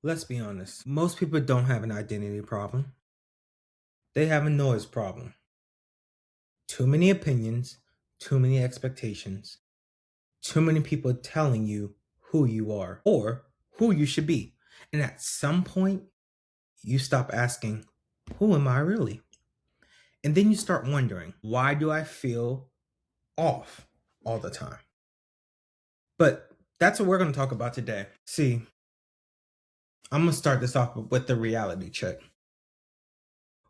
Let's be honest. Most people don't have an identity problem. They have a noise problem. Too many opinions, too many expectations, too many people telling you who you are or who you should be. And at some point, you stop asking, who am I really? And then you start wondering, why do I feel off all the time? But that's what we're going to talk about today. See, I'm going to start this off with the reality check.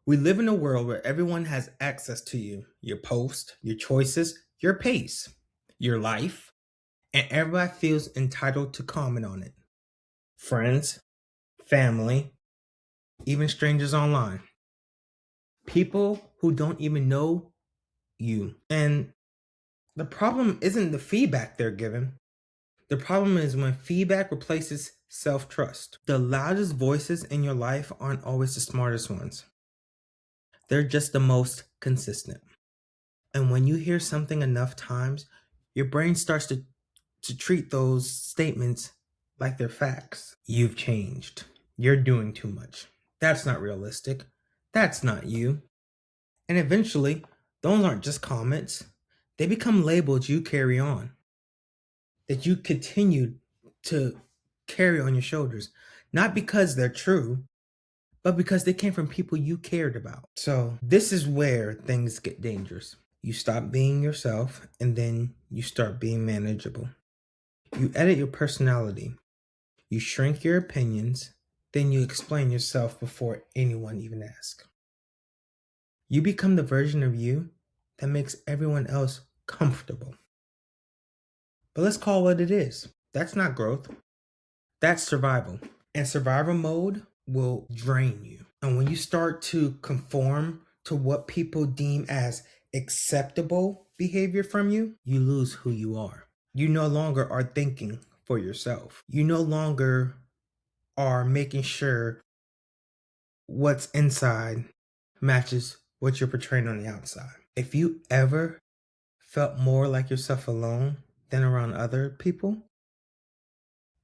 We live in a world where everyone has access to you, your post, your choices, your pace, your life, and everybody feels entitled to comment on it. Friends, family, even strangers online. People who don't even know you. And the problem isn't the feedback they're given. The problem is when feedback replaces self-trust. The loudest voices in your life aren't always the smartest ones. They're just the most consistent. And when you hear something enough times, your brain starts to treat those statements like they're facts. You've changed. You're doing too much. That's not realistic. That's not you. And eventually, those aren't just comments. They become labels you carry on, that you continue to carry on your shoulders. Not because they're true, but because they came from people you cared about. So this is where things get dangerous. You stop being yourself, and then you start being manageable. You edit your personality. You shrink your opinions, then you explain yourself before anyone even asks. You become the version of you that makes everyone else comfortable. But let's call what it is. That's not growth. That's survival. And survival mode will drain you. And when you start to conform to what people deem as acceptable behavior from you, you lose who you are. You no longer are thinking for yourself. You no longer are making sure what's inside matches what you're portraying on the outside. If you ever felt more like yourself alone than around other people,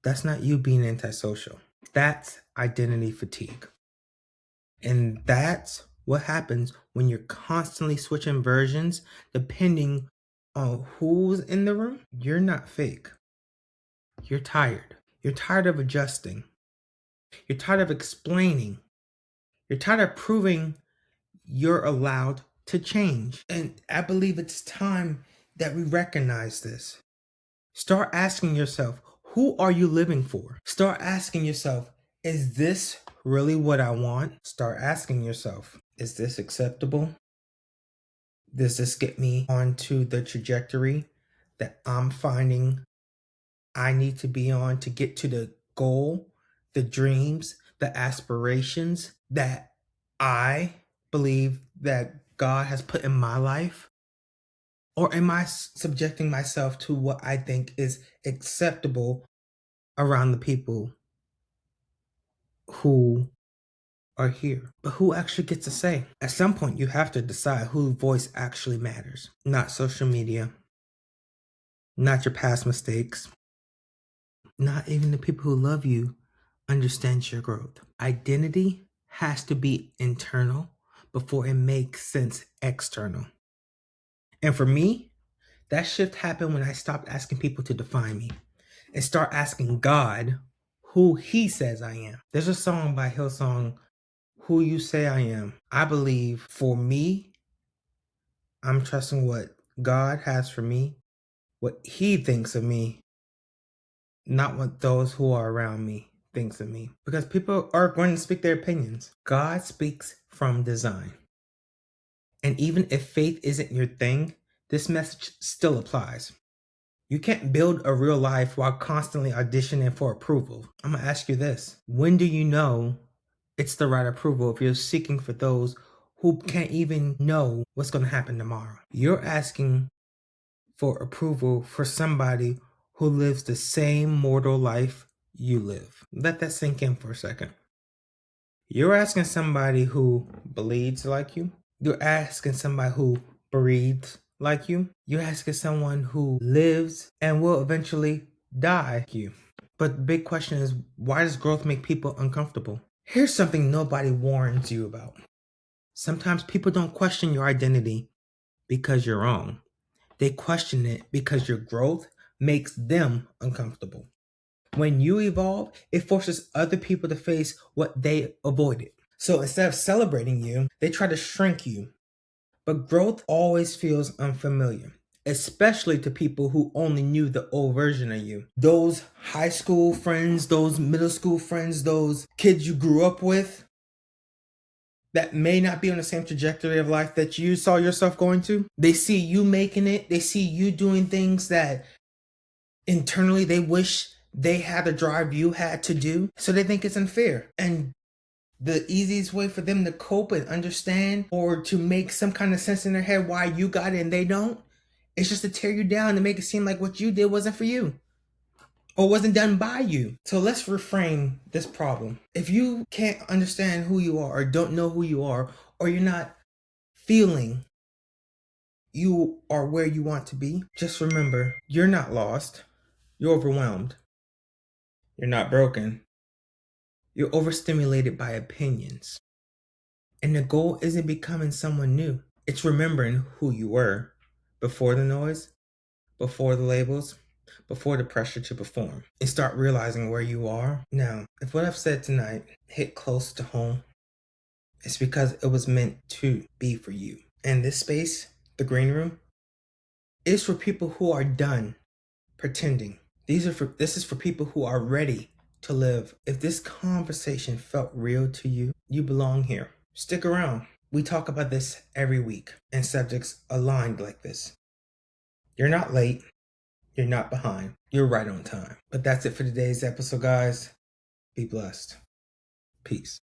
that's not you being antisocial. That's identity fatigue. And that's what happens when you're constantly switching versions depending on who's in the room. You're not fake. You're tired. You're tired of adjusting. You're tired of explaining. You're tired of proving you're allowed to change. And I believe it's time that we recognize this. Start asking yourself, who are you living for? Start asking yourself, is this really what I want? Start asking yourself, is this acceptable? Does this get me onto the trajectory that I'm finding I need to be on to get to the goal, the dreams, the aspirations that I believe that God has put in my life? Or am I subjecting myself to what I think is acceptable around the people who are here? But who actually gets a say? At some point, you have to decide whose voice actually matters. Not social media, not your past mistakes, not even the people who love you understand your growth. Identity has to be internal before it makes sense external. And for me, that shift happened when I stopped asking people to define me and start asking God who He says I am. There's a song by Hillsong, Who You Say I Am. I believe for me, I'm trusting what God has for me, what He thinks of me, not what those who are around me thinks of me. Because people are going to speak their opinions. God speaks from design. And even if faith isn't your thing, this message still applies. You can't build a real life while constantly auditioning for approval. I'm going to ask you this. When do you know it's the right approval if you're seeking for those who can't even know what's going to happen tomorrow? You're asking for approval for somebody who lives the same mortal life you live. Let that sink in for a second. You're asking somebody who bleeds like you. You're asking somebody who breathes like you. You're asking someone who lives and will eventually die like you. But the big question is, why does growth make people uncomfortable? Here's something nobody warns you about. Sometimes people don't question your identity because you're wrong. They question it because your growth makes them uncomfortable. When you evolve, it forces other people to face what they avoided. So instead of celebrating you, they try to shrink you. But growth always feels unfamiliar, especially to people who only knew the old version of you. Those high school friends, those middle school friends, those kids you grew up with that may not be on the same trajectory of life that you saw yourself going to. They see you making it, they see you doing things that internally they wish they had the drive you had to do. So they think it's unfair. And the easiest way for them to cope and understand or to make some kind of sense in their head why you got it and they don't, is just to tear you down and make it seem like what you did wasn't for you or wasn't done by you. So let's reframe this problem. If you can't understand who you are or don't know who you are, or you're not feeling you are where you want to be, just remember, you're not lost. You're overwhelmed. You're not broken. You're overstimulated by opinions. And the goal isn't becoming someone new. It's remembering who you were before the noise, before the labels, before the pressure to perform, and start realizing where you are. Now, if what I've said tonight hit close to home, it's because it was meant to be for you. And this space, the green room, is for people who are done pretending. This is for people who are ready to live. If this conversation felt real to you, you belong here. Stick around. We talk about this every week and subjects aligned like this. You're not late. You're not behind. You're right on time. But that's it for today's episode, guys. Be blessed. Peace.